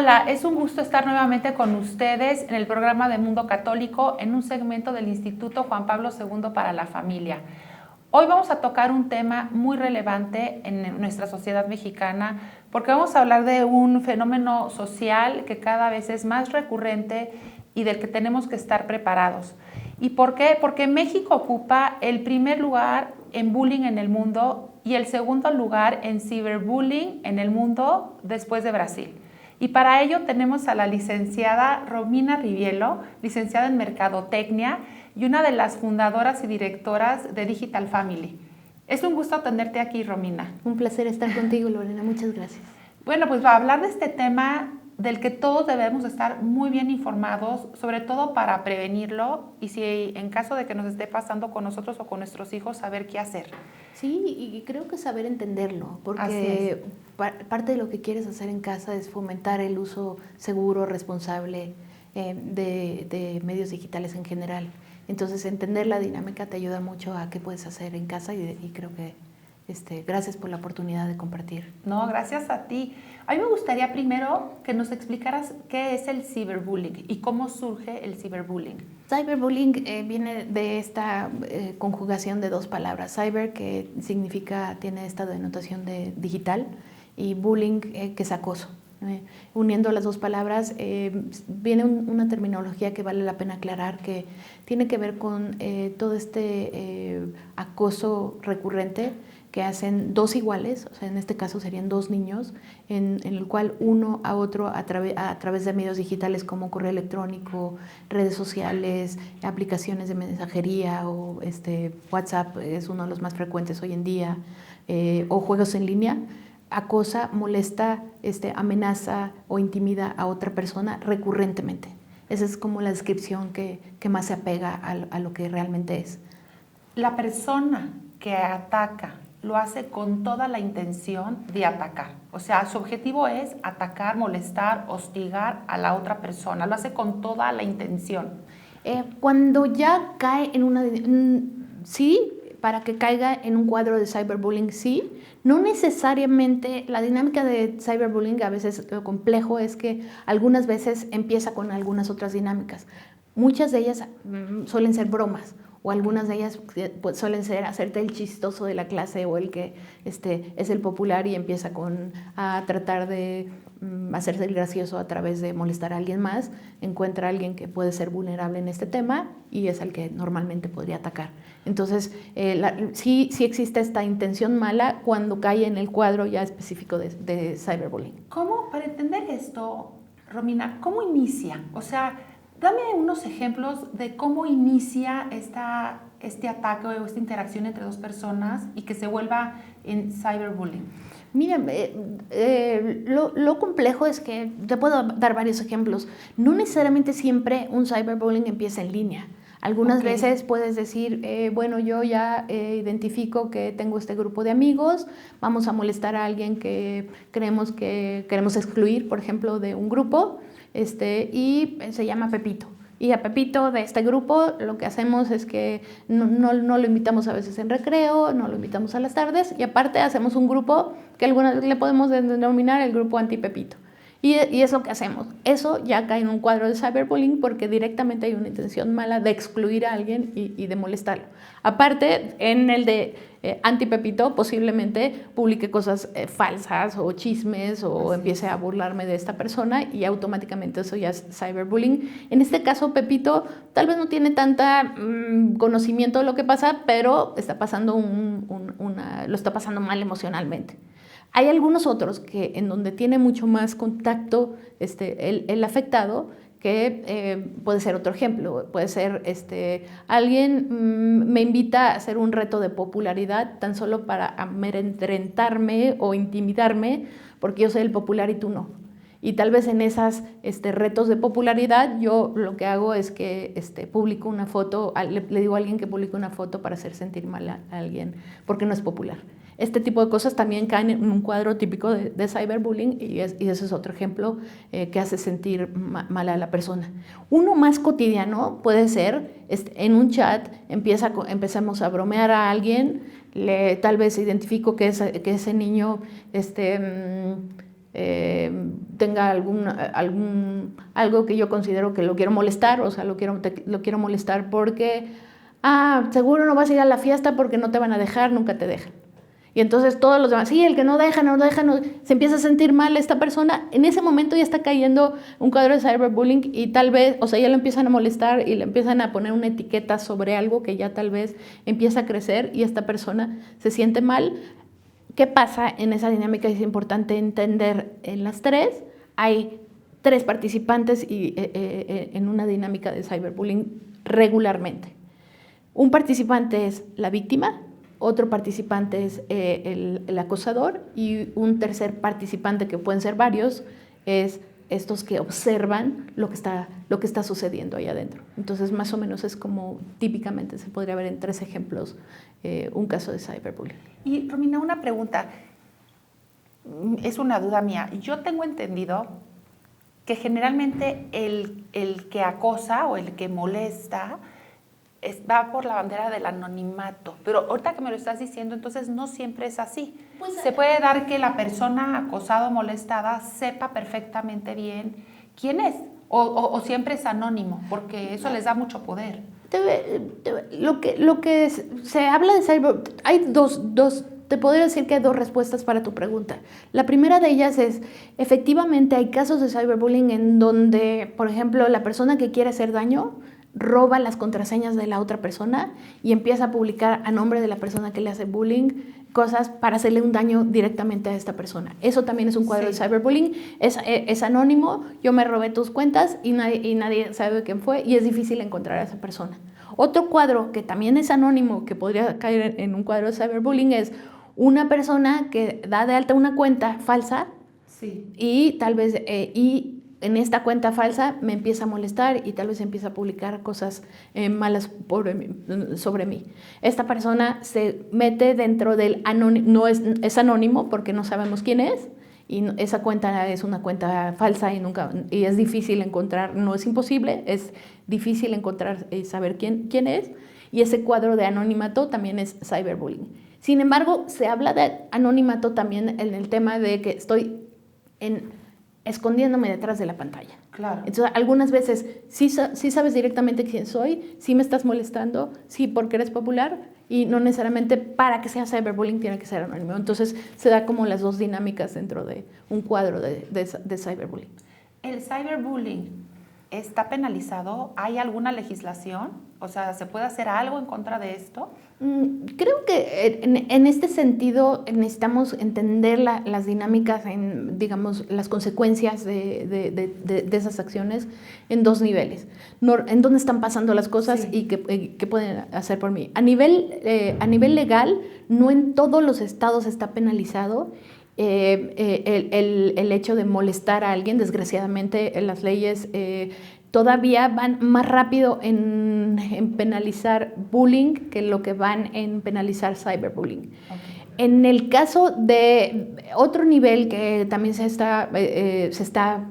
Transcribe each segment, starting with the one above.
Hola, es un gusto estar nuevamente con ustedes en el programa de Mundo Católico en un segmento del Instituto Juan Pablo II para la Familia. Hoy vamos a tocar un tema muy relevante en nuestra sociedad mexicana porque vamos a hablar de un fenómeno social que cada vez es más recurrente y del que tenemos que estar preparados. ¿Y por qué? Porque México ocupa el primer lugar en bullying en el mundo y el segundo lugar en ciberbullying en el mundo después de Brasil. Y para ello tenemos a la licenciada Romina Rivielo, licenciada en Mercadotecnia y una de las fundadoras y directoras de Digital Family. Es un gusto tenerte aquí, Romina. Un placer estar contigo, Lorena. Muchas gracias. Bueno, pues va a hablar de este tema del que todos debemos estar muy bien informados, sobre todo para prevenirlo y si en caso de que nos esté pasando con nosotros o con nuestros hijos, saber qué hacer. Sí, y creo que saber entenderlo, porque parte de lo que quieres hacer en casa es fomentar el uso seguro, responsable de medios digitales en general. Entonces, entender la dinámica te ayuda mucho a qué puedes hacer en casa y creo que gracias por la oportunidad de compartir. No, gracias a ti. A mí me gustaría primero que nos explicaras qué es el ciberbullying y cómo surge el ciberbullying. Cyberbullying viene de esta conjugación de dos palabras. Cyber, que tiene esta denotación de digital, y bullying, que es acoso. Uniendo las dos palabras, viene una terminología que vale la pena aclarar, que tiene que ver con todo acoso recurrente que hacen dos iguales, o sea, en este caso serían dos niños, en el cual uno a otro a través de medios digitales como correo electrónico, redes sociales, aplicaciones de mensajería o WhatsApp es uno de los más frecuentes hoy en día, o juegos en línea, acosa, molesta, amenaza o intimida a otra persona recurrentemente. Esa es como la descripción que más se apega a lo que realmente es. La persona que ataca lo hace con toda la intención de atacar. O sea, su objetivo es atacar, molestar, hostigar a la otra persona. Lo hace con toda la intención. Cuando ya cae sí, para que caiga en un cuadro de cyberbullying, sí. No necesariamente, la dinámica de cyberbullying a veces lo complejo es que algunas veces empieza con algunas otras dinámicas. Muchas de ellas suelen ser bromas, o algunas de ellas pues, suelen ser hacerte el chistoso de la clase o el que es el popular y empieza a tratar de hacerse el gracioso a través de molestar a alguien más, encuentra a alguien que puede ser vulnerable en este tema y es el que normalmente podría atacar. Entonces, sí existe esta intención mala cuando cae en el cuadro ya específico de cyberbullying. ¿Cómo, para entender esto, Romina, cómo inicia? O sea, dame unos ejemplos de cómo inicia este ataque o esta interacción entre dos personas y que se vuelva en cyberbullying. Mira, lo complejo es que te puedo dar varios ejemplos. No necesariamente siempre un cyberbullying empieza en línea. Algunas veces puedes decir, bueno, yo ya identifico que tengo este grupo de amigos, vamos a molestar a alguien que creemos que queremos excluir, por ejemplo, de un grupo, y se llama Pepito. Y a Pepito de este grupo lo que hacemos es que no lo invitamos a veces en recreo, no lo invitamos a las tardes y aparte hacemos un grupo que algunas veces le podemos denominar el grupo anti-Pepito. Y es lo que hacemos. Eso ya cae en un cuadro de cyberbullying porque directamente hay una intención mala de excluir a alguien y de molestarlo. Aparte, en el de anti-Pepito posiblemente publique cosas falsas o chismes o empiece a burlarme de esta persona y automáticamente eso ya es cyberbullying. En este caso, Pepito tal vez no tiene tanta conocimiento de lo que pasa, pero está pasando lo está pasando mal emocionalmente. Hay algunos otros que en donde tiene mucho más contacto el afectado, que puede ser otro ejemplo, puede ser alguien me invita a hacer un reto de popularidad tan solo para amedrentarme o intimidarme porque yo soy el popular y tú no. Y tal vez en esos retos de popularidad yo lo que hago es que publico una foto, le digo a alguien que publique una foto para hacer sentir mal a alguien porque no es popular. Este tipo de cosas también caen en un cuadro típico de cyberbullying y ese es otro ejemplo que hace sentir mal a la persona. Uno más cotidiano puede ser, en un chat empezamos a bromear a alguien, tal vez identifico que ese niño tenga algo que yo considero que lo quiero molestar, o sea, lo quiero molestar porque, seguro no vas a ir a la fiesta porque no te van a dejar, nunca te dejan. Y entonces todos los demás, sí, el que no deja, se empieza a sentir mal esta persona, en ese momento ya está cayendo un cuadro de cyberbullying y tal vez, o sea, ya lo empiezan a molestar y le empiezan a poner una etiqueta sobre algo que ya tal vez empieza a crecer y esta persona se siente mal. ¿Qué pasa en esa dinámica? Es importante entender en las tres, hay 3 participantes en una dinámica de cyberbullying regularmente. Un participante es la víctima, otro participante es el acosador y un tercer participante, que pueden ser varios, es estos que observan lo que está sucediendo ahí adentro. Entonces, más o menos es como típicamente se podría ver en 3 ejemplos un caso de cyberbullying. Y Romina, una pregunta, es una duda mía. Yo tengo entendido que generalmente el que acosa o el que molesta va por la bandera del anonimato, pero ahorita que me lo estás diciendo, entonces no siempre es así. Pues, se puede dar que la persona acosada o molestada sepa perfectamente bien quién es, o siempre es anónimo, porque eso les da mucho poder. Lo que se habla de cyber, hay dos, te podría decir que hay 2 respuestas para tu pregunta. La primera de ellas es, efectivamente hay casos de cyberbullying en donde, por ejemplo, la persona que quiere hacer daño roba las contraseñas de la otra persona y empieza a publicar a nombre de la persona que le hace bullying cosas para hacerle un daño directamente a esta persona. Eso también es un cuadro de cyberbullying, es anónimo, yo me robé tus cuentas y nadie sabe quién fue y es difícil encontrar a esa persona. Otro cuadro que también es anónimo, que podría caer en un cuadro de cyberbullying, es una persona que da de alta una cuenta falsa y tal vez... en esta cuenta falsa me empieza a molestar y tal vez empieza a publicar cosas malas sobre mí. Esta persona se mete dentro del anónimo, no es anónimo porque no sabemos quién es y esa cuenta es una cuenta falsa y es difícil encontrar, no es imposible, es difícil encontrar y saber quién es, y ese cuadro de anonimato también es cyberbullying. Sin embargo, se habla de anonimato también en el tema de que estoy escondiéndome detrás de la pantalla. Claro. Entonces, algunas veces sí sabes directamente quién soy, sí me estás molestando, sí porque eres popular, y no necesariamente para que sea cyberbullying tiene que ser anónimo. Entonces, se da como las 2 dinámicas dentro de un cuadro de cyberbullying. ¿El cyberbullying está penalizado? ¿Hay alguna legislación? O sea, ¿se puede hacer algo en contra de esto? Creo que en este sentido necesitamos entender las dinámicas, digamos, las consecuencias de esas acciones en 2 niveles. En dónde están pasando las cosas y qué pueden hacer por mí. A nivel legal, no en todos los estados está penalizado el hecho de molestar a alguien. Desgraciadamente, las leyes todavía van más rápido en penalizar bullying que lo que van en penalizar cyberbullying. Okay. En el caso de otro nivel que también se está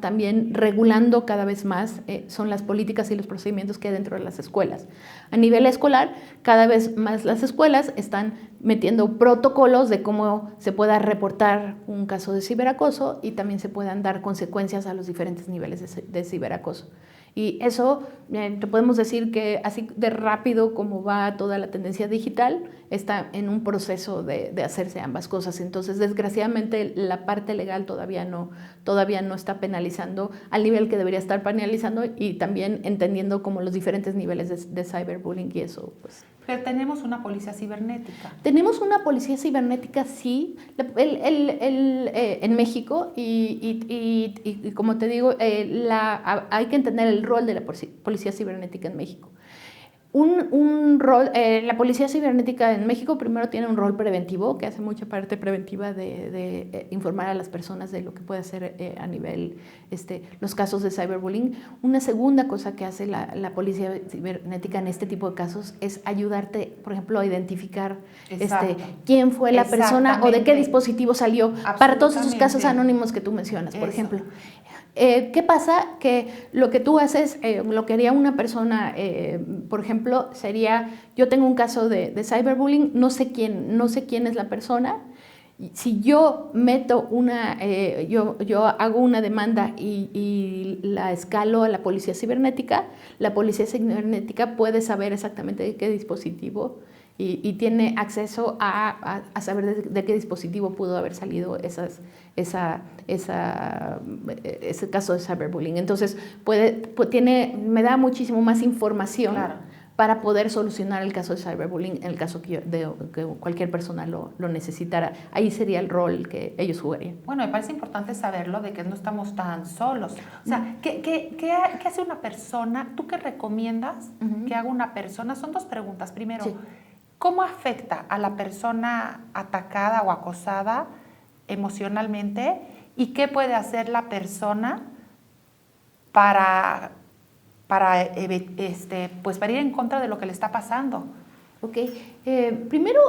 también regulando cada vez más son las políticas y los procedimientos que hay dentro de las escuelas. A nivel escolar, cada vez más las escuelas están metiendo protocolos de cómo se pueda reportar un caso de ciberacoso y también se puedan dar consecuencias a los diferentes niveles de ciberacoso. Y eso, te podemos decir que así de rápido como va toda la tendencia digital, está en un proceso de hacerse ambas cosas. Entonces, desgraciadamente, la parte legal todavía no está penalizando al nivel que debería estar penalizando y también entendiendo como los diferentes niveles de cyberbullying y eso, pues. Pero tenemos una policía cibernética. Tenemos una policía cibernética, sí, en México y como te digo, hay que entender el rol de la policía cibernética en México. La policía cibernética en México primero tiene un rol preventivo, que hace mucha parte preventiva de informar a las personas de lo que puede hacer a nivel los casos de cyberbullying. Una segunda cosa que hace la policía cibernética en este tipo de casos es ayudarte, por ejemplo, a identificar quién fue la persona o de qué dispositivo salió para todos esos casos anónimos que tú mencionas, por ejemplo. ¿Qué pasa? Que lo que tú haces, lo que haría una persona, por ejemplo, sería, yo tengo un caso de cyberbullying, no sé quién es la persona, Si yo meto yo hago una demanda y la escalo a la policía cibernética puede saber exactamente de qué dispositivo y tiene acceso a saber de qué dispositivo pudo haber salido ese caso de cyberbullying. Entonces, me da muchísimo más información. Claro. Para poder solucionar el caso de cyberbullying en el caso que cualquier persona lo necesitara. Ahí sería el rol que ellos jugarían. Bueno, me parece importante saberlo de que no estamos tan solos. O sea, ¿qué hace una persona? ¿Tú qué recomiendas que haga una persona? Son dos preguntas. Primero, sí. ¿Cómo afecta a la persona atacada o acosada emocionalmente? ¿Y qué puede hacer la persona para ir en contra de lo que le está pasando? Ok, primero,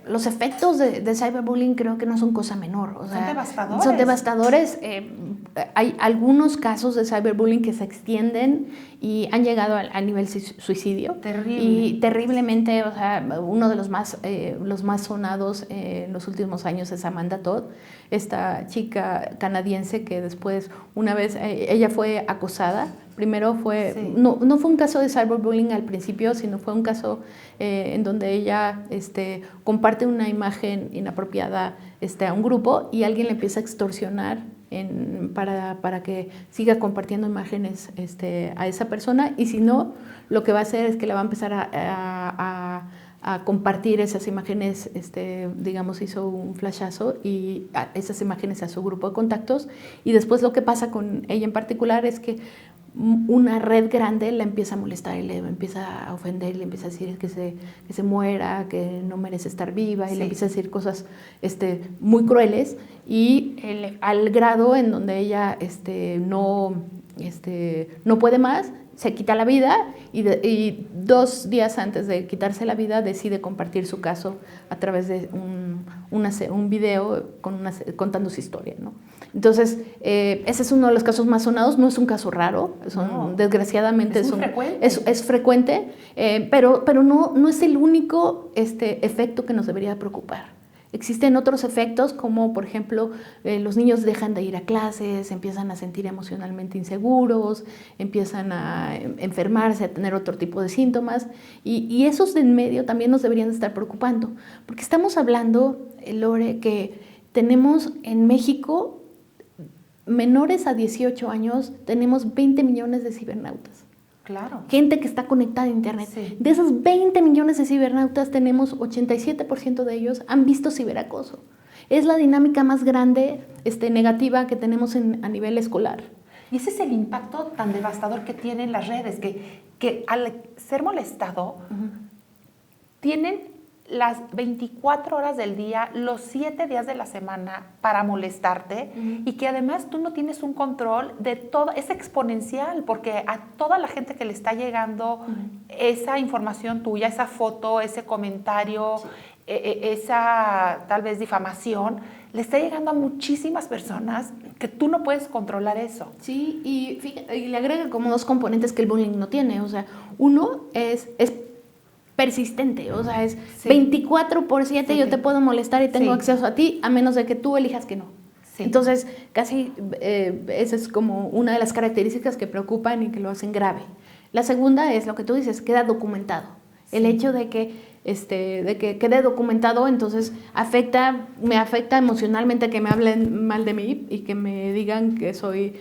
los efectos de cyberbullying creo que no son cosa menor. O sea, son devastadores. Hay algunos casos de cyberbullying que se extienden y han llegado al nivel suicidio. Terrible. Y terriblemente, o sea, uno de los más sonados en los últimos años es Amanda Todd, esta chica canadiense que después, una vez, ella fue acosada. Primero sí. no fue un caso de cyberbullying al principio, sino fue un caso en donde ella comparte una imagen inapropiada a un grupo y alguien le empieza a extorsionar para que siga compartiendo imágenes a esa persona, y si no, lo que va a hacer es que le va a empezar a compartir esas imágenes, digamos, hizo un flashazo y esas imágenes a su grupo de contactos, y después lo que pasa con ella en particular es que una red grande la empieza a molestar y le empieza a ofender, le empieza a decir que se muera, que no merece estar viva, y sí. Le empieza a decir cosas muy crueles, y al grado en donde ella no puede más, se quita la vida y 2 días antes de quitarse la vida decide compartir su caso a través de un video contando su historia, ¿no? Entonces, ese es uno de los casos más sonados. No es un caso raro, desgraciadamente es frecuente, pero no es el único efecto que nos debería preocupar. Existen otros efectos, como por ejemplo, los niños dejan de ir a clases, empiezan a sentir emocionalmente inseguros, empiezan a enfermarse, a tener otro tipo de síntomas, y esos de en medio también nos deberían estar preocupando, porque estamos hablando, Lore, que tenemos en México menores a 18 años, tenemos 20 millones de cibernautas. Claro. Gente que está conectada a internet. Sí. De esos 20 millones de cibernautas, tenemos 87% de ellos han visto ciberacoso. Es la dinámica más grande, negativa que tenemos a nivel escolar. Y ese es el impacto tan devastador que tienen las redes, que al ser molestado, tienen las 24 horas del día, los 7 días de la semana para molestarte, y que además tú no tienes un control de todo, es exponencial, porque a toda la gente que le está llegando esa información tuya, esa foto, ese comentario, esa tal vez difamación, le está llegando a muchísimas personas que tú no puedes controlar eso. Sí, y le agrega como 2 componentes que el bullying no tiene. O sea, uno es persistente, o sea, es 24/7, yo te puedo molestar y tengo acceso a ti, a menos de que tú elijas que no. Sí. Entonces, casi esa es como una de las características que preocupan y que lo hacen grave. La segunda es lo que tú dices, queda documentado. Sí. El hecho de que quede documentado, entonces me afecta emocionalmente que me hablen mal de mí y que me digan que soy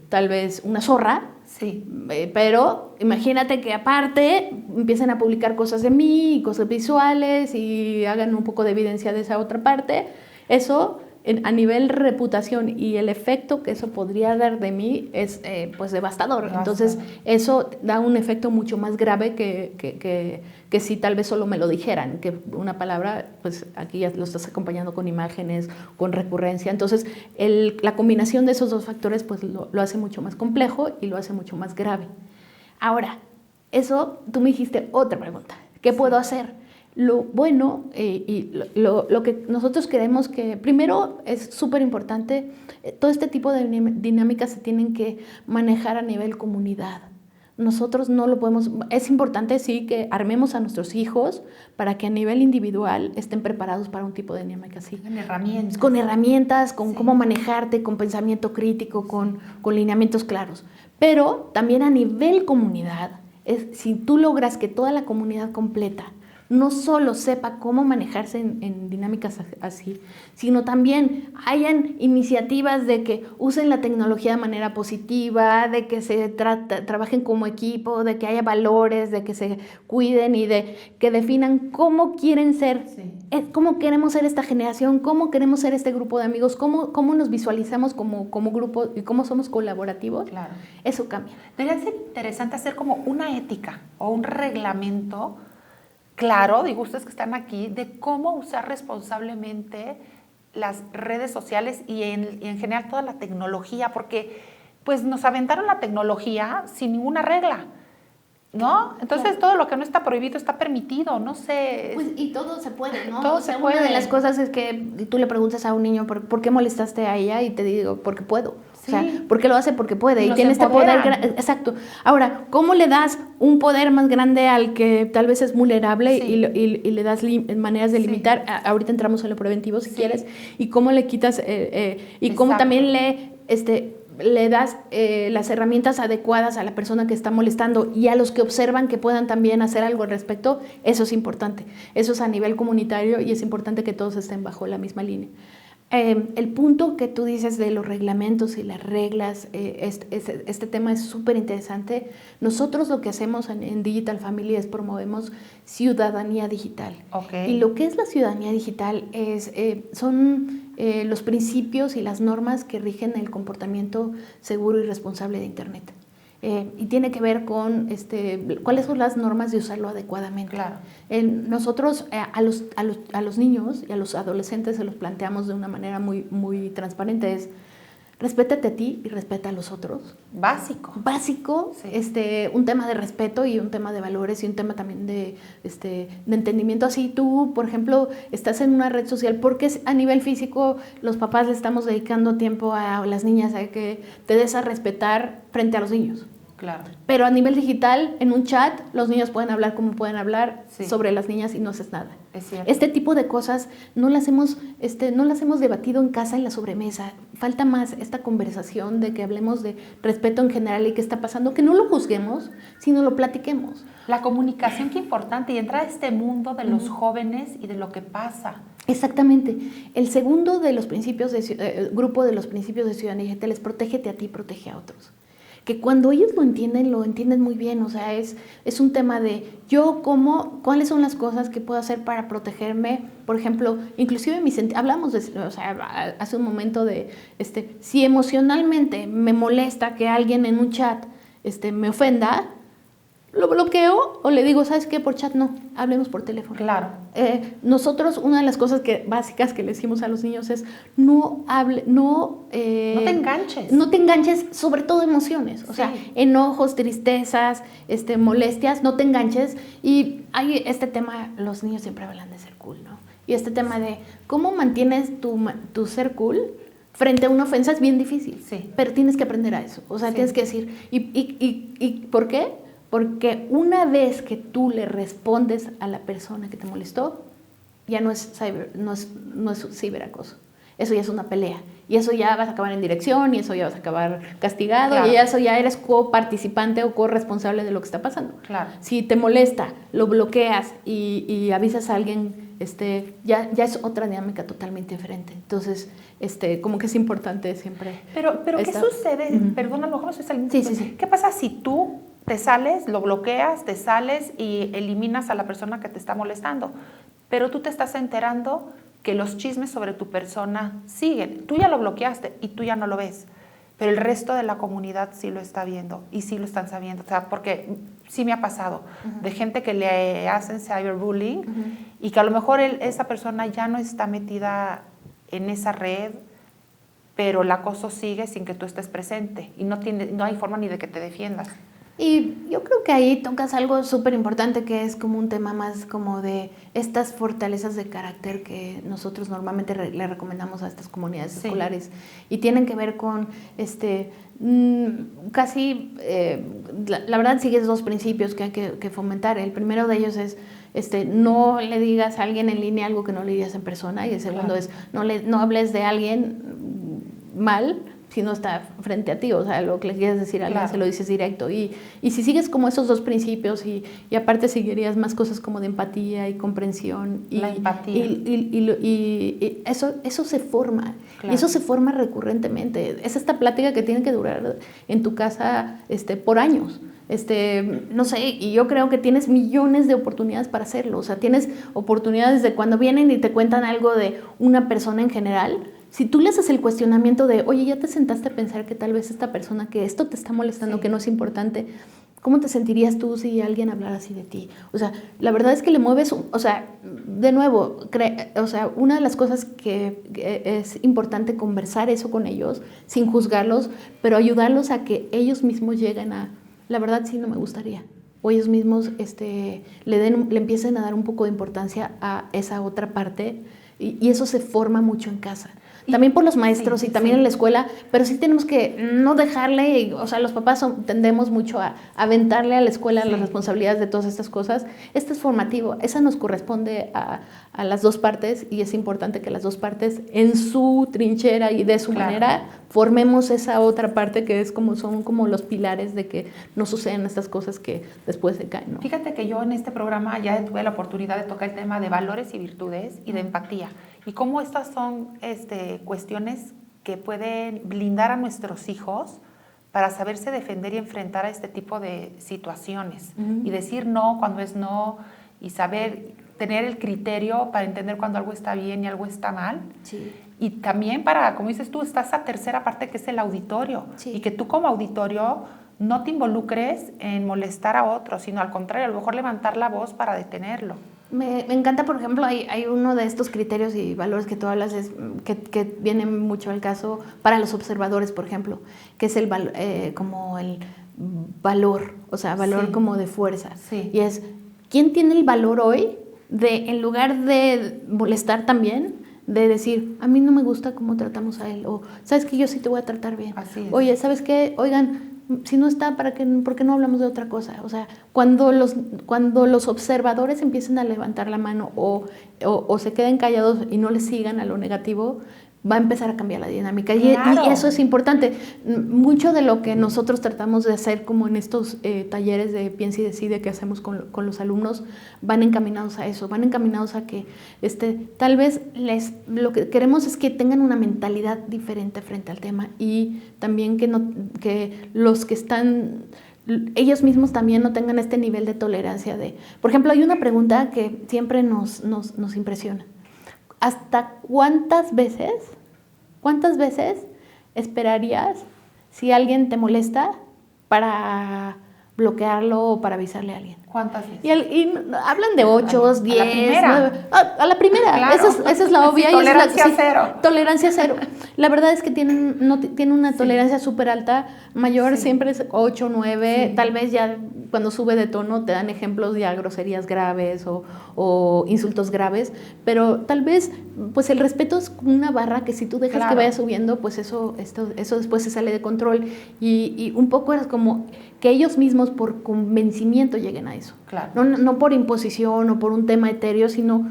tal vez una zorra. Sí. Pero imagínate que aparte empiecen a publicar cosas de mí, cosas visuales, y hagan un poco de evidencia de esa otra parte. Eso, a nivel reputación, y el efecto que eso podría dar de mí es pues devastador. Entonces eso da un efecto mucho más grave que si tal vez solo me lo dijeran, que una palabra, pues aquí ya lo estás acompañando con imágenes, con recurrencia. Entonces la combinación de esos 2 factores pues lo hace mucho más complejo y lo hace mucho más grave. Ahora, eso, tú me dijiste otra pregunta, ¿qué puedo hacer? Lo bueno y lo que nosotros queremos que, primero, es súper importante, todo este tipo de dinámicas se tienen que manejar a nivel comunidad. nosotros no lo podemos, es importante sí que armemos a nuestros hijos para que a nivel individual estén preparados para un tipo de dinámica así. Con herramientas, con cómo manejarte, con pensamiento crítico, con lineamientos claros. Pero también a nivel comunidad, si tú logras que toda la comunidad completa no solo sepa cómo manejarse en dinámicas así, sino también hayan iniciativas de que usen la tecnología de manera positiva, de que se trabajen como equipo, de que haya valores, de que se cuiden y de que definan cómo quieren ser, cómo queremos ser esta generación, cómo queremos ser este grupo de amigos, cómo nos visualizamos como grupo y cómo somos colaborativos. Claro. Eso cambia. Debería ser interesante hacer como una ética o un reglamento claro, digo ustedes que están aquí, de cómo usar responsablemente las redes sociales y en general toda la tecnología, porque pues nos aventaron la tecnología sin ninguna regla, ¿no? Entonces todo lo que no está prohibido está permitido, no sé. Pues, y todo se puede, ¿no? Todo se puede. Una de las cosas es que tú le preguntas a un niño ¿por qué molestaste a ella? Y te digo, porque puedo. Sí. O sea, porque lo hace porque puede. Y tiene empoderan. este poder. Exacto. Ahora, ¿cómo le das un poder más grande al que tal vez es vulnerable y le das maneras de limitar? Ahorita entramos en lo preventivo si quieres. Y cómo le quitas y cómo también le das las herramientas adecuadas a la persona que está molestando y a los que observan que puedan también hacer algo al respecto. Eso es importante. Eso es a nivel comunitario y es importante que todos estén bajo la misma línea. El punto que tú dices de los reglamentos y las reglas, este tema es súper interesante. Nosotros lo que hacemos en Digital Family es promovemos ciudadanía digital. Okay. Y lo que es la ciudadanía digital son los principios y las normas que rigen el comportamiento seguro y responsable de Internet. Y tiene que ver con cuáles son las normas de usarlo adecuadamente. Claro. Nosotros a los niños y a los adolescentes se los planteamos de una manera muy, muy transparente, es respétate a ti y respeta a los otros. Básico. Básico, un tema de respeto y un tema de valores y un tema también de entendimiento. Así tú, por ejemplo, estás en una red social porque a nivel físico los papás le estamos dedicando tiempo a las niñas a que te des a respetar frente a los niños. Claro. Pero a nivel digital, en un chat, los niños pueden hablar como pueden hablar sobre las niñas y no haces nada. Es cierto. Este tipo de cosas no las hemos debatido en casa en la sobremesa. Falta más esta conversación de que hablemos de respeto en general y qué está pasando, que no lo juzguemos, sino lo platiquemos. La comunicación, qué importante, y entrar a este mundo de los jóvenes y de lo que pasa. Exactamente. El segundo de los principios grupo de los principios de ciudadanía digital es protégete a ti, protege a otros. Que cuando ellos lo entienden muy bien, o sea, es un tema de cuáles son las cosas que puedo hacer para protegerme, por ejemplo, inclusive hablamos hace un momento de, si emocionalmente me molesta que alguien en un chat, me ofenda, lo bloqueo o le digo, ¿sabes qué? Por chat no, hablemos por teléfono. Claro. Nosotros, una de las cosas básicas que le decimos a los niños es no te enganches. No te enganches, sobre todo emociones. O sea, enojos, tristezas, molestias, no te enganches. Y hay este tema, los niños siempre hablan de ser cool, ¿no? Y este tema de cómo mantienes tu ser cool frente a una ofensa es bien difícil. Sí. Pero tienes que aprender a eso. O sea, tienes que decir, ¿y por qué? Porque una vez que tú le respondes a la persona que te molestó, ya no es ciberacoso. Eso ya es una pelea. Y eso ya vas a acabar en dirección, y eso ya vas a acabar castigado, claro. Y eso ya eres coparticipante o corresponsable de lo que está pasando. Claro. Si te molesta, lo bloqueas y avisas a alguien, ya es otra dinámica totalmente diferente. Entonces, como que es importante siempre. Pero ¿qué sucede? Perdón, a lo mejor no estoy saliendo. Sí. ¿Qué pasa si tú te sales, lo bloqueas, te sales y eliminas a la persona que te está molestando? Pero tú te estás enterando que los chismes sobre tu persona siguen. Tú ya lo bloqueaste y tú ya no lo ves, pero el resto de la comunidad sí lo está viendo y sí lo están sabiendo. O sea, porque sí me ha pasado de gente que le hacen cyberbullying y que a lo mejor esa persona ya no está metida en esa red, pero el acoso sigue sin que tú estés presente y no hay forma ni de que te defiendas. Y yo creo que ahí tocas algo súper importante que es como un tema más como de estas fortalezas de carácter que nosotros normalmente le recomendamos a estas comunidades escolares y tienen que ver con casi, la verdad sigues dos principios que hay que fomentar. El primero de ellos es no le digas a alguien en línea algo que no le digas en persona, y el segundo es no hables de alguien mal si no está frente a ti, o sea, lo que le quieres decir a alguien se lo dices directo. Y si sigues como esos dos principios y aparte seguirías más cosas como de empatía y comprensión. La empatía. Y eso se forma. Claro. Y eso se forma recurrentemente. Es esta plática que tiene que durar en tu casa por años. No sé, y yo creo que tienes millones de oportunidades para hacerlo. O sea, tienes oportunidades de cuando vienen y te cuentan algo de una persona en general. Si tú le haces el cuestionamiento de, oye, ¿ya te sentaste a pensar que tal vez esta persona, que esto te está molestando, que no es importante, cómo te sentirías tú si alguien hablara así de ti? O sea, la verdad es que le mueves, o sea, de nuevo, o sea, una de las cosas que es importante conversar eso con ellos, sin juzgarlos, pero ayudarlos a que ellos mismos lleguen a, la verdad sí no me gustaría. O ellos mismos le empiecen a dar un poco de importancia a esa otra parte, y eso se forma mucho en casa. También por los maestros y también en la escuela, pero sí tenemos que no dejarle, o sea, los papás tendemos mucho a aventarle a la escuela las responsabilidades de todas estas cosas. Esto es formativo, esa nos corresponde a las dos partes, y es importante que las dos partes en su trinchera y de su manera formemos esa otra parte que son como los pilares de que no suceden estas cosas que después se caen, ¿no? Fíjate que yo en este programa ya tuve la oportunidad de tocar el tema de valores y virtudes y de empatía, y cómo estas son cuestiones que pueden blindar a nuestros hijos para saberse defender y enfrentar a este tipo de situaciones, y decir no cuando es no, y saber tener el criterio para entender cuando algo está bien y algo está mal. Sí. Y también para, como dices tú, está esa tercera parte que es el auditorio, y que tú como auditorio no te involucres en molestar a otros, sino al contrario, a lo mejor levantar la voz para detenerlo. Me encanta, por ejemplo, hay uno de estos criterios y valores que tú hablas, que viene mucho al caso para los observadores, por ejemplo, que es como el valor, o sea, valor como de fuerza. Sí. Y es, ¿quién tiene el valor hoy de, en lugar de molestar también, de decir, a mí no me gusta cómo tratamos a él, o ¿sabes qué? Yo sí te voy a tratar bien. Así es. Oye, ¿sabes qué? Oigan, si no está, ¿por qué no hablamos de otra cosa? O sea, cuando los observadores empiecen a levantar la mano o se queden callados y no les sigan a lo negativo, va a empezar a cambiar la dinámica. Claro. Y eso es importante. Mucho de lo que nosotros tratamos de hacer como en estos talleres de Piensa y Decide que hacemos con los alumnos, van encaminados a eso, van encaminados a que tal vez lo que queremos es que tengan una mentalidad diferente frente al tema, y también que los que están ellos mismos también no tengan este nivel de tolerancia por ejemplo, hay una pregunta que siempre nos impresiona. ¿Hasta cuántas veces esperarías si alguien te molesta para bloquearlo o para avisarle a alguien? ¿Cuántas veces? Y hablan de 8, 10, 9. A la primera. Claro. Esa es la obvia. Sí, tolerancia cero. Tolerancia cero. La verdad es que tienen una tolerancia súper alta. Mayor siempre es 8, 9. Sí. Tal vez ya cuando sube de tono te dan ejemplos ya groserías graves o insultos graves. Pero tal vez pues el respeto es una barra que si tú dejas que vaya subiendo, pues eso después se sale de control. Y un poco es como que ellos mismos por convencimiento lleguen a eso. Claro. No por imposición o por un tema etéreo, sino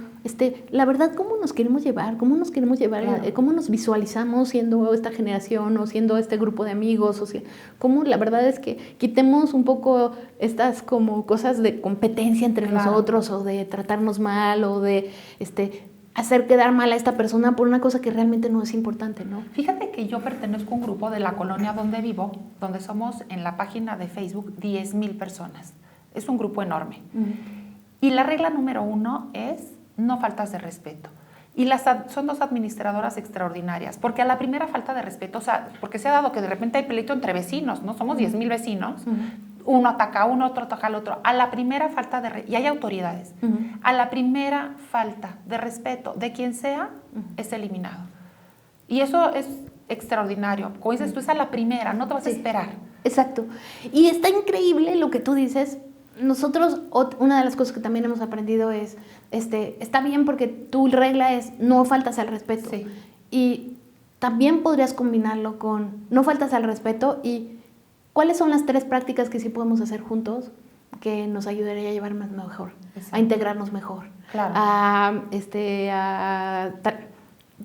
la verdad, ¿cómo nos queremos llevar? Claro. ¿Cómo nos visualizamos siendo esta generación o siendo este grupo de amigos? ¿Cómo la verdad es que quitemos un poco estas como cosas de competencia entre nosotros, o de tratarnos mal, o de hacer quedar mal a esta persona por una cosa que realmente no es importante, ¿no? Fíjate que yo pertenezco a un grupo de la colonia donde vivo, donde somos en la página de Facebook 10,000 personas. Es un grupo enorme. Y la regla número 1 es no faltas de respeto. Y son dos administradoras extraordinarias, porque a la primera falta de respeto, o sea, porque se ha dado que de repente hay pleito entre vecinos, ¿no? Somos 10,000 vecinos, uno ataca a uno, otro ataca al otro. A la primera falta y hay autoridades, a la primera falta de respeto de quien sea, es eliminado. Y eso es extraordinario. Como dices tú, es a la primera, no te vas a esperar. Exacto. Y está increíble lo que tú dices. Nosotros, una de las cosas que también hemos aprendido es, está bien porque tu regla es no faltas al respeto. Sí. Y también podrías combinarlo con no faltas al respeto y cuáles son las 3 prácticas que sí podemos hacer juntos que nos ayudaría a llevarnos mejor, Exacto. a integrarnos mejor. Claro.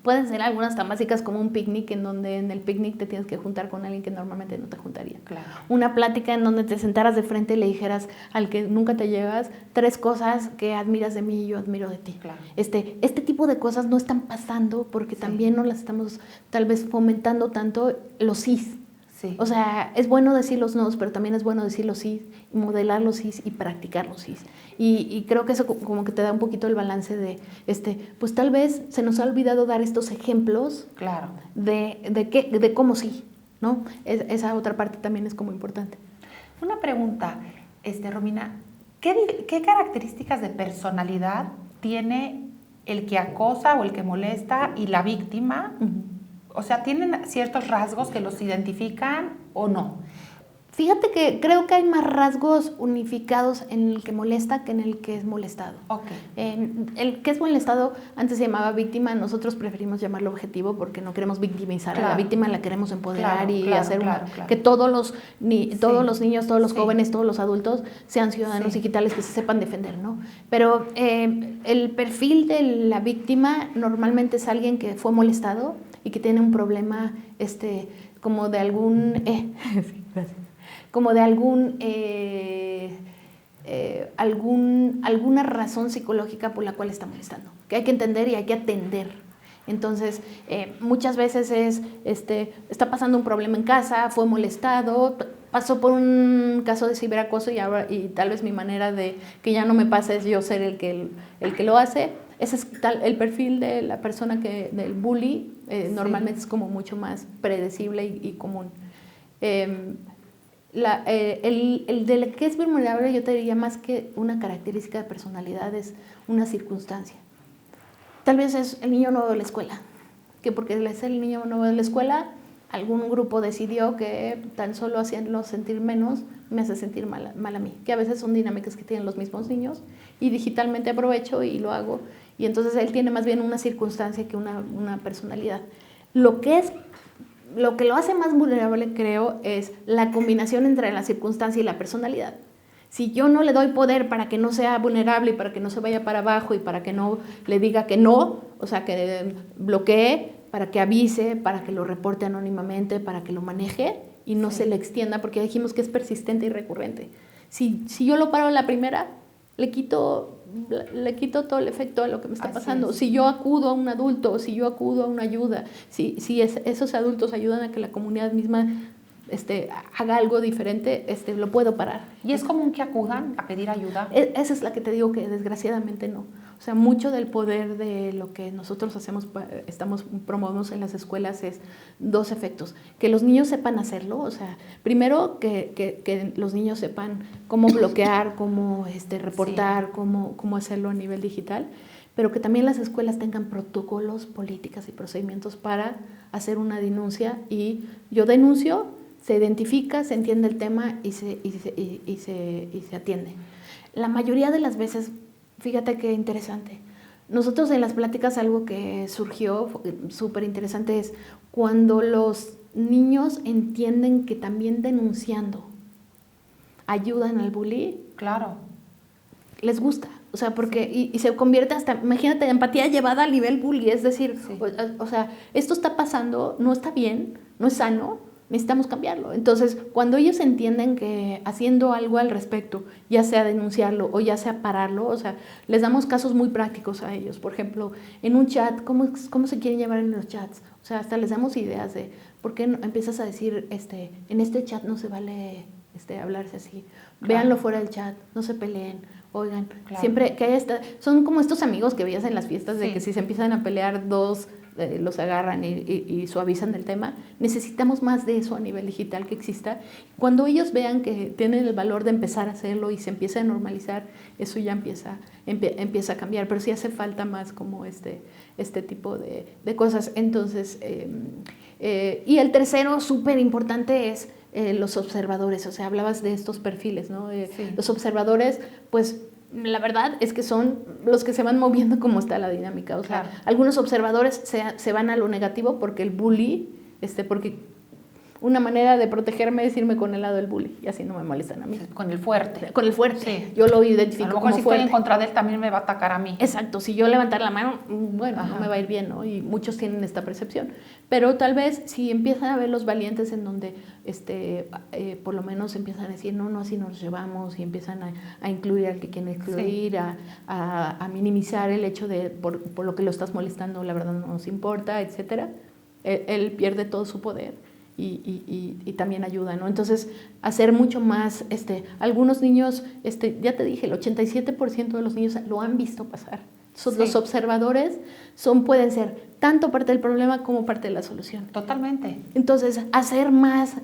Pueden ser algunas tan básicas como un picnic, en donde en el picnic te tienes que juntar con alguien que normalmente no te juntaría. Claro. Una plática en donde te sentaras de frente y le dijeras al que nunca te llevas 3 cosas que admiras de mí y yo admiro de ti. Claro. Este tipo de cosas no están pasando porque también no las estamos tal vez fomentando tanto los sís. Sí. O sea, es bueno decir los nos, pero también es bueno decir los sís, y modelar los sís y practicar los sís. Y creo que eso como que te da un poquito el balance de, pues tal vez se nos ha olvidado dar estos ejemplos Claro. de cómo sí, ¿no? Esa otra parte también es como importante. Una pregunta, Romina, ¿qué características de personalidad tiene el que acosa o el que molesta y la víctima? O sea, ¿tienen ciertos rasgos que los identifican o no? Fíjate que creo que hay más rasgos unificados en el que molesta que en el que es molestado. Okay. El que es molestado antes se llamaba víctima, nosotros preferimos llamarlo objetivo porque no queremos victimizar. Claro. A la víctima la queremos empoderar hacer que todos los niños, todos los jóvenes, todos los adultos sean ciudadanos digitales que se sepan defender, ¿no? Pero el perfil de la víctima normalmente es alguien que fue molestado y que tiene un problema como de algún... sí, gracias. Como de alguna razón psicológica por la cual está molestando, que hay que entender y hay que atender. Entonces, muchas veces está pasando un problema en casa, fue molestado, pasó por un caso de ciberacoso y tal vez mi manera de que ya no me pase es yo ser el que lo hace. Ese es el perfil de la persona del bully, normalmente es como mucho más predecible y común. El de que es vulnerable, yo te diría más que una característica de personalidad, es una circunstancia. Tal vez es el niño nuevo de la escuela, que porque es el niño nuevo de la escuela, algún grupo decidió que tan solo haciéndolo sentir menos me hace sentir mal a mí, que a veces son dinámicas que tienen los mismos niños y digitalmente aprovecho y lo hago, y entonces él tiene más bien una circunstancia que una personalidad. Lo que lo hace más vulnerable, creo, es la combinación entre la circunstancia y la personalidad. Si yo no le doy poder para que no sea vulnerable y para que no se vaya para abajo y para que no le diga que no, o sea, que bloquee, para que avise, para que lo reporte anónimamente, para que lo maneje y no se le extienda, porque dijimos que es persistente y recurrente. Si yo lo paro a la primera, le quito todo el efecto de lo que me está pasando. Si yo acudo a un adulto, si yo acudo a una ayuda, si esos adultos ayudan a que la comunidad misma haga algo diferente, lo puedo parar. ¿Y es común que acudan a pedir ayuda? Esa es la que te digo que desgraciadamente no. O sea, mucho del poder de lo que nosotros promovemos en las escuelas es 2 efectos. Que los niños sepan hacerlo, o sea, primero que los niños sepan cómo bloquear, cómo reportar, cómo hacerlo a nivel digital, pero que también las escuelas tengan protocolos, políticas y procedimientos para hacer una denuncia, y yo denuncio, se identifica, se entiende el tema y se atiende. La mayoría de las veces, fíjate qué interesante, nosotros en las pláticas algo que surgió súper interesante es cuando los niños entienden que también denunciando ayudan al bully. Claro. Les gusta. O sea, porque y se convierte hasta, imagínate, empatía llevada al nivel bully, es decir, o sea, esto está pasando, no está bien, no es sano, necesitamos cambiarlo. Entonces, cuando ellos entienden que haciendo algo al respecto, ya sea denunciarlo o ya sea pararlo, o sea, les damos casos muy prácticos a ellos. Por ejemplo, en un chat, ¿cómo se quieren llevar en los chats? O sea, hasta les damos ideas de por qué no, empiezas a decir, en este chat no se vale hablarse así. Claro. Véanlo fuera del chat, no se peleen. Oigan, siempre que haya son como estos amigos que veías en las fiestas de que si se empiezan a pelear 2, los agarran y suavizan el tema. Necesitamos más de eso a nivel digital, que exista. Cuando ellos vean que tienen el valor de empezar a hacerlo y se empieza a normalizar, eso ya empieza a cambiar, pero sí hace falta más como este tipo de cosas. Entonces, y el tercero súper importante es los observadores, o sea, hablabas de estos perfiles, ¿no? Sí. Los observadores, pues la verdad es que son los que se van moviendo como está la dinámica. O sea, claro. algunos observadores se van a lo negativo porque el bully, porque una manera de protegerme es irme con el lado del bully y así no me molestan a mí. Con el fuerte. Con el fuerte. Sí. Yo lo identifico a lo mejor como si fuerte. estoy en contra de él también me va a atacar a mí. Exacto, si yo levantar la mano, bueno, Ajá. no me va a ir bien, ¿no? Y muchos tienen esta percepción. Pero tal vez si empiezan a ver los valientes en donde por lo menos empiezan a decir, no, así nos llevamos, y empiezan a incluir al que quieren excluir, sí. a minimizar el hecho de por lo que lo estás molestando, la verdad no nos importa, etcétera, él pierde todo su poder. Y también ayuda, ¿no? Entonces, hacer mucho más, algunos niños, ya te dije, el 87% de los niños lo han visto pasar. Sí. Los observadores pueden ser tanto parte del problema como parte de la solución. Totalmente. Entonces, hacer más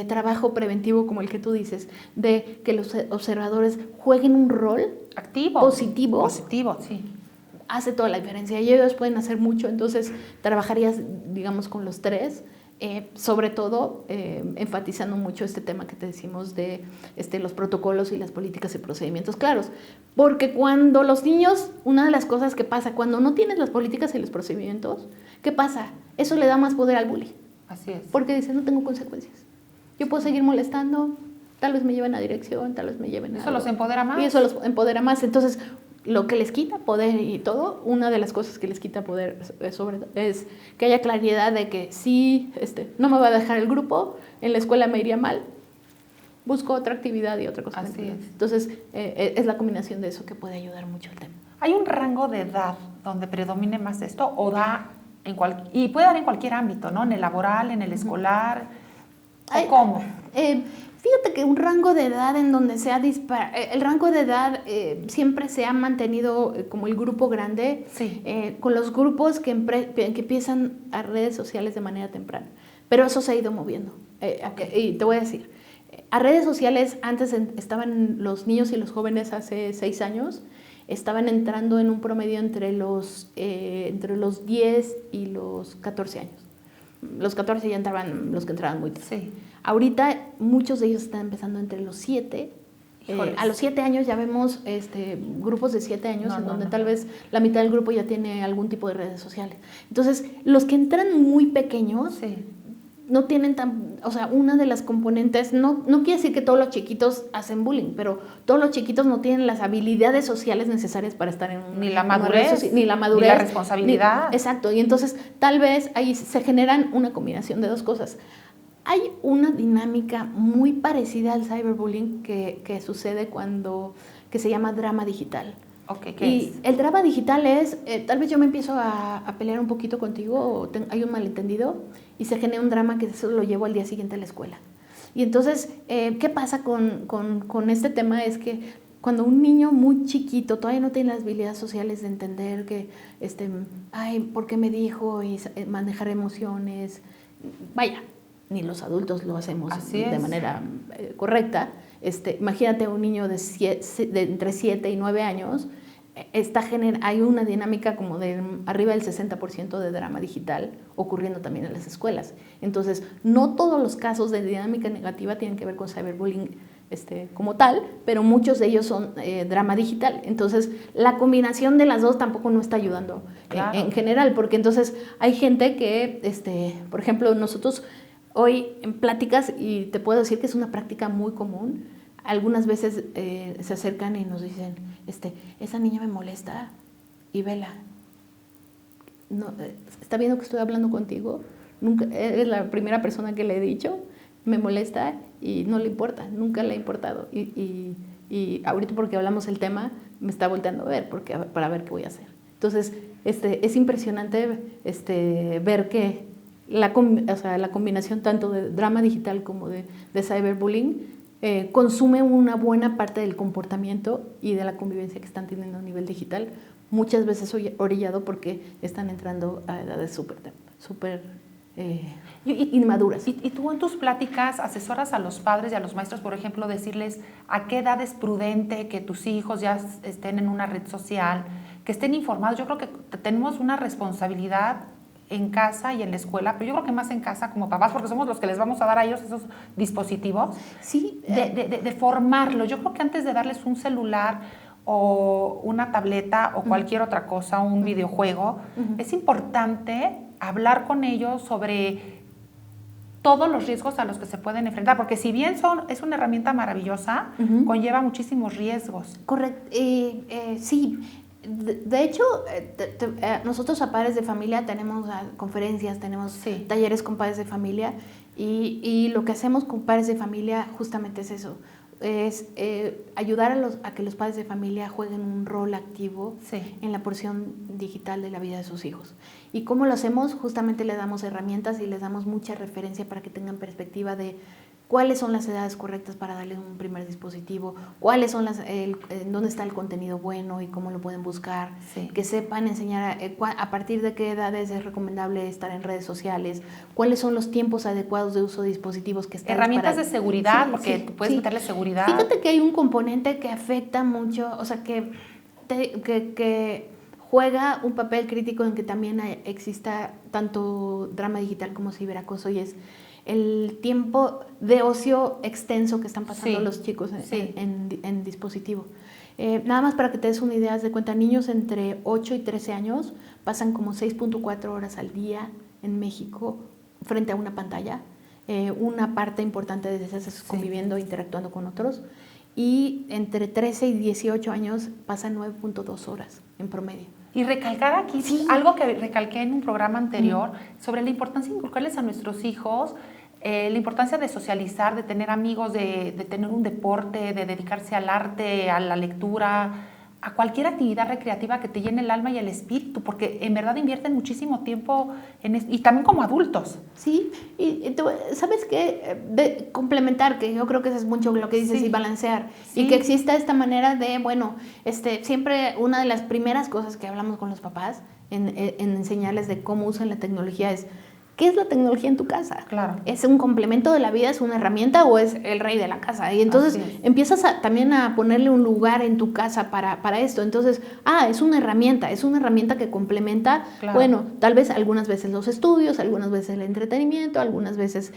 trabajo preventivo como el que tú dices, de que los observadores jueguen un rol activo, positivo, sí. Hace toda la diferencia y ellos pueden hacer mucho. Entonces, trabajarías, digamos, con los tres. Sobre todo enfatizando mucho este tema que te decimos de los protocolos y las políticas y procedimientos claros, porque cuando los niños, una de las cosas que pasa cuando no tienes las políticas y los procedimientos, ¿qué pasa? Eso le da más poder al bully. Así es. Porque dice, no tengo consecuencias, yo puedo seguir molestando, tal vez me lleven a dirección, tal vez me lleven a eso los empodera más. Y eso los empodera más. Entonces, lo que les quita poder y todo, una de las cosas que les quita poder es que haya claridad de que sí, no me va a dejar el grupo, en la escuela me iría mal, busco otra actividad y otra cosa. Así es. Entonces, es la combinación de eso que puede ayudar mucho al tema. ¿Hay un rango de edad donde predomine más esto o y puede dar en cualquier ámbito, ¿no? En el laboral, en el escolar, ¿o cómo? Fíjate que un rango de edad en donde sea el rango de edad siempre se ha mantenido como el grupo grande, sí. Con los grupos que empiezan a redes sociales de manera temprana. Pero eso se ha ido moviendo. Y te voy a decir, a redes sociales antes estaban los niños y los jóvenes hace 6 años, estaban entrando en un promedio entre los 10 y los 14 años. Los 14 ya entraban los que entraban muy tarde. Sí. Ahorita muchos de ellos están empezando entre los 7. A los 7 años ya vemos grupos de 7 años donde tal vez la mitad del grupo ya tiene algún tipo de redes sociales. Entonces, los que entran muy pequeños no tienen una de las componentes, no quiere decir que todos los chiquitos hacen bullying, pero todos los chiquitos no tienen las habilidades sociales necesarias para estar en ni la madurez, ni la responsabilidad. Exacto, y entonces tal vez ahí se generan una combinación de dos cosas. Hay una dinámica muy parecida al cyberbullying que sucede que se llama drama digital. Okay, ¿qué es? El drama digital es, tal vez yo me empiezo a pelear un poquito contigo o hay un malentendido y se genera un drama que eso lo llevo al día siguiente a la escuela. Y entonces, ¿qué pasa con este tema? Es que cuando un niño muy chiquito todavía no tiene las habilidades sociales de entender que, ¿por qué me dijo? Y manejar emociones, vaya, ni los adultos lo hacemos de manera correcta. Imagínate un niño de entre 7 y 9 años, hay una dinámica como de arriba del 60% de drama digital ocurriendo también en las escuelas. Entonces, no todos los casos de dinámica negativa tienen que ver con cyberbullying como tal, pero muchos de ellos son drama digital. Entonces, la combinación de las dos tampoco no está ayudando en general, porque entonces hay gente que, por ejemplo, nosotros hoy en pláticas, y te puedo decir que es una práctica muy común, algunas veces se acercan y nos dicen, esa niña me molesta, y vela, no, está viendo que estoy hablando contigo, nunca, eres la primera persona que le he dicho, me molesta y no le importa, nunca le ha importado, y ahorita porque hablamos el tema, me está volteando a ver para ver qué voy a hacer. Entonces, es impresionante ver que la combinación tanto de drama digital como de cyberbullying consume una buena parte del comportamiento y de la convivencia que están teniendo a nivel digital, muchas veces orillado porque están entrando a edades súper inmaduras. ¿Y tú en tus pláticas asesoras a los padres y a los maestros, por ejemplo, decirles a qué edad es prudente que tus hijos ya estén en una red social, que estén informados? Yo creo que tenemos una responsabilidad en casa y en la escuela, pero yo creo que más en casa como papás, porque somos los que les vamos a dar a ellos esos dispositivos, sí, de formarlos. Yo creo que antes de darles un celular o una tableta o cualquier otra cosa, un videojuego, es importante hablar con ellos sobre todos los riesgos a los que se pueden enfrentar, porque si bien es una herramienta maravillosa, conlleva muchísimos riesgos. Correcto, sí. De hecho, nosotros a padres de familia tenemos conferencias, tenemos talleres con padres de familia y lo que hacemos con padres de familia justamente es eso, es ayudar a que los padres de familia jueguen un rol activo en la porción digital de la vida de sus hijos. ¿Y cómo lo hacemos? Justamente les damos herramientas y les damos mucha referencia para que tengan perspectiva de cuáles son las edades correctas para darle un primer dispositivo, cuáles son dónde está el contenido bueno y cómo lo pueden buscar, que sepan enseñar a partir de qué edades es recomendable estar en redes sociales, cuáles son los tiempos adecuados de uso de dispositivos que están herramientas de seguridad, porque tú puedes meterle seguridad. Fíjate que hay un componente que afecta mucho, o sea, que juega un papel crítico en que también exista tanto drama digital como ciberacoso, y es el tiempo de ocio extenso que están pasando los chicos en dispositivo. Nada más para que te des una idea, de cuenta, niños entre 8 y 13 años pasan como 6.4 horas al día en México frente a una pantalla. Una parte importante de esas es conviviendo, interactuando con otros. Y entre 13 y 18 años pasan 9.2 horas en promedio. Y recalcar aquí algo que recalqué en un programa anterior sobre la importancia de inculcarles a nuestros hijos, la importancia de socializar, de tener amigos, de tener un deporte, de dedicarse al arte, a la lectura, a cualquier actividad recreativa que te llene el alma y el espíritu, porque en verdad invierten muchísimo tiempo en eso, y también como adultos. Sí, y ¿sabes qué? De complementar, que yo creo que eso es mucho lo que dices, y balancear, y que exista esta manera de, bueno, siempre una de las primeras cosas que hablamos con los papás en enseñarles de cómo usan la tecnología es: ¿qué es la tecnología en tu casa? Claro. ¿Es un complemento de la vida, es una herramienta o es el rey de la casa? Y entonces empiezas también a ponerle un lugar en tu casa para esto. Entonces, es una herramienta que complementa, bueno, tal vez algunas veces los estudios, algunas veces el entretenimiento, algunas veces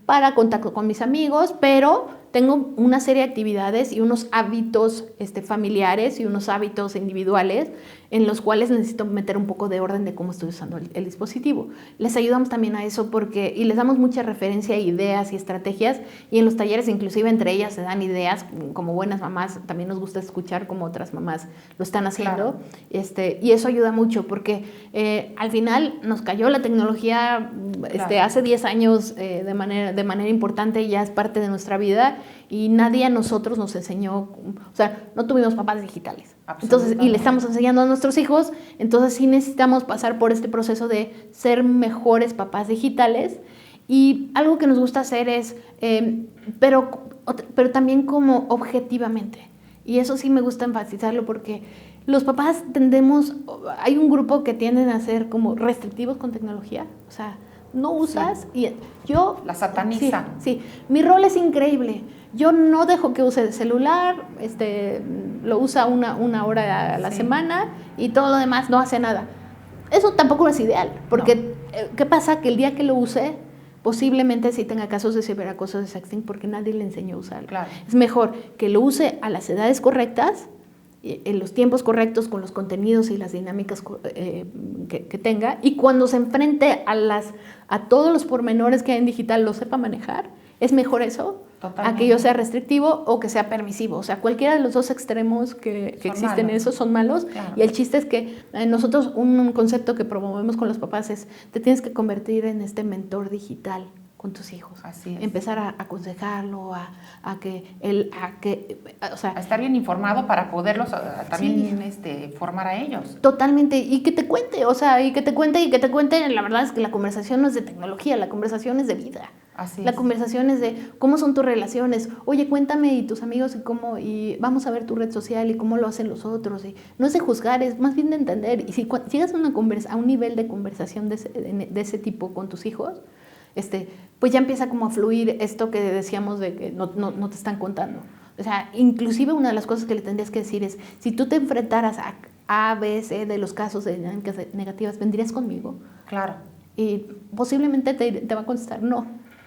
para contacto con mis amigos, pero tengo una serie de actividades y unos hábitos familiares y unos hábitos individuales en los cuales necesito meter un poco de orden de cómo estoy usando el dispositivo. Les ayudamos también a eso y les damos mucha referencia a ideas y estrategias, y en los talleres inclusive entre ellas se dan ideas. Como buenas mamás también nos gusta escuchar cómo otras mamás lo están haciendo, y eso ayuda mucho porque al final nos cayó la tecnología hace 10 años de manera importante, ya es parte de nuestra vida. Y nadie a nosotros nos enseñó, o sea, no tuvimos papás digitales. Entonces, y le estamos enseñando a nuestros hijos, entonces sí necesitamos pasar por este proceso de ser mejores papás digitales. Y algo que nos gusta hacer es, pero también como objetivamente. Y eso sí me gusta enfatizarlo porque los papás hay un grupo que tienden a ser como restrictivos con tecnología, o sea, no usas y yo... La sataniza. Sí, mi rol es increíble. Yo no dejo que use el celular, lo usa una hora a la semana y todo lo demás no hace nada. Eso tampoco es ideal, porque ¿qué pasa? Que el día que lo use, posiblemente sí tenga casos de ciberacoso, de sexting, porque nadie le enseñó a usarlo. Claro. Es mejor que lo use a las edades correctas, en los tiempos correctos, con los contenidos y las dinámicas que tenga, y cuando se enfrente a todos los pormenores que hay en digital lo sepa manejar. Es mejor eso a que yo sea restrictivo o que sea permisivo. O sea, cualquiera de los dos extremos que existen en eso son malos. Claro. Y el chiste es que nosotros, un concepto que promovemos con los papás es: te tienes que convertir en mentor digital con tus hijos. Así es. Empezar a aconsejarlo, a estar bien informado para poderlos también formar a ellos. Totalmente, y que te cuente, y que te cuente, la verdad es que la conversación no es de tecnología, la conversación es de vida. Así es. La conversación es de cómo son tus relaciones. Oye, cuéntame y tus amigos y vamos a ver tu red social y cómo lo hacen los otros. Y no es de juzgar, es más bien de entender. Y si llegas a un nivel de conversación de ese tipo con tus hijos, pues ya empieza como a fluir esto que decíamos de que no te están contando. O O sea, inclusive una de las cosas que le tendrías que decir es, si tú te enfrentaras a A, B, C de los casos de dinámicas negativas, ¿vendrías conmigo? Claro. Y posiblemente te va a contestar no.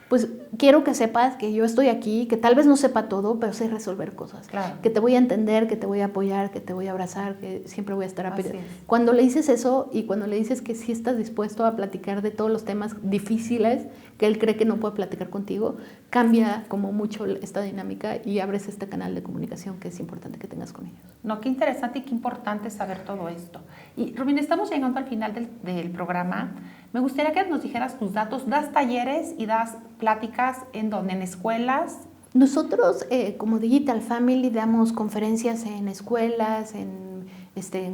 Pues quiero que sepas que yo estoy aquí, que tal vez no sepa todo, pero sé resolver cosas. Claro. Que te voy a entender, que te voy a apoyar, que te voy a abrazar, que siempre voy a estar a Así es. Cuando le dices eso y cuando le dices que sí estás dispuesto a platicar de todos los temas difíciles que él cree que no puede platicar contigo, cambia como mucho esta dinámica y abres este canal de comunicación que es importante que tengas con ellos. No, qué interesante y qué importante saber todo esto. Y Romina, estamos llegando al final del programa. Me gustaría que nos dijeras tus datos. ¿Das talleres y das pláticas en dónde? ¿En escuelas? Nosotros, como Digital Family, damos conferencias en escuelas, en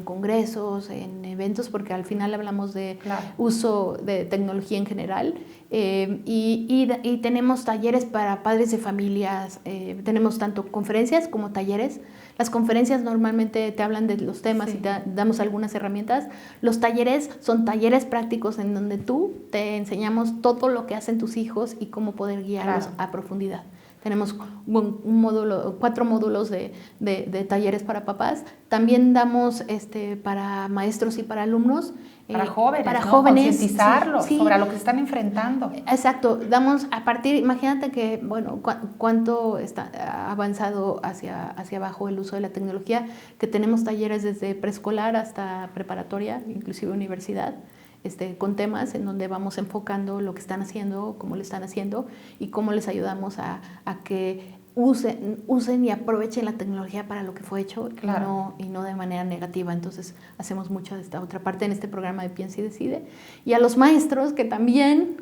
congresos, en eventos, porque al final hablamos de uso de tecnología en general. Y tenemos talleres para padres de familias. Tenemos tanto conferencias como talleres. Las conferencias normalmente te hablan de los temas y te damos algunas herramientas. Los talleres son talleres prácticos en donde te enseñamos todo lo que hacen tus hijos y cómo poder guiarlos a profundidad. Tenemos 4 módulos de talleres para papás. También damos para maestros y para alumnos. Para jóvenes, para ¿no? jóvenes, concientizarlos sobre lo que se están enfrentando. Exacto, damos a partir, imagínate que, bueno, cuánto ha avanzado hacia abajo el uso de la tecnología, que tenemos talleres desde preescolar hasta preparatoria, inclusive universidad, con temas en donde vamos enfocando lo que están haciendo, cómo lo están haciendo y cómo les ayudamos a que usen y aprovechen la tecnología para lo que fue hecho y no de manera negativa. Entonces hacemos mucho de esta otra parte en este programa de Piensa y Decide. Y a los maestros que también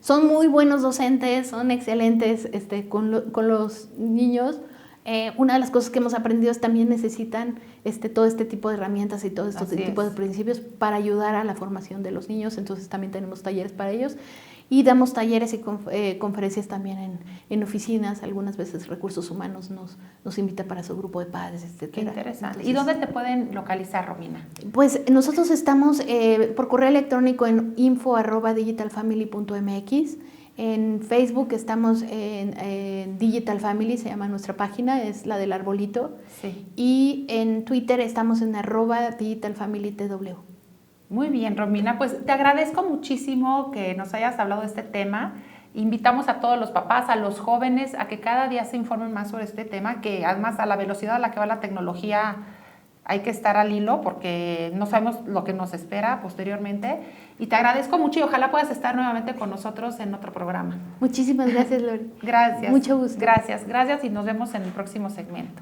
son muy buenos docentes, son excelentes con los niños. Una de las cosas que hemos aprendido es también necesitan todo este tipo de herramientas y todo este tipo de principios para ayudar a la formación de los niños. Entonces también tenemos talleres para ellos y damos talleres y conferencias también en oficinas. Algunas veces Recursos Humanos nos invita para su grupo de padres, etc. Qué interesante. Entonces, ¿y dónde te pueden localizar, Romina? Pues nosotros estamos por correo electrónico en info@digitalfamily.mx. En Facebook estamos en Digital Family, se llama nuestra página, es la del arbolito. Sí. Y en Twitter estamos en @digitalfamilytw. Muy bien, Romina, pues te agradezco muchísimo que nos hayas hablado de este tema. Invitamos a todos los papás, a los jóvenes, a que cada día se informen más sobre este tema, que además a la velocidad a la que va la tecnología hay que estar al hilo porque no sabemos lo que nos espera posteriormente. Y te agradezco mucho y ojalá puedas estar nuevamente con nosotros en otro programa. Muchísimas gracias, Lori. Gracias. Mucho gusto. Gracias y nos vemos en el próximo segmento.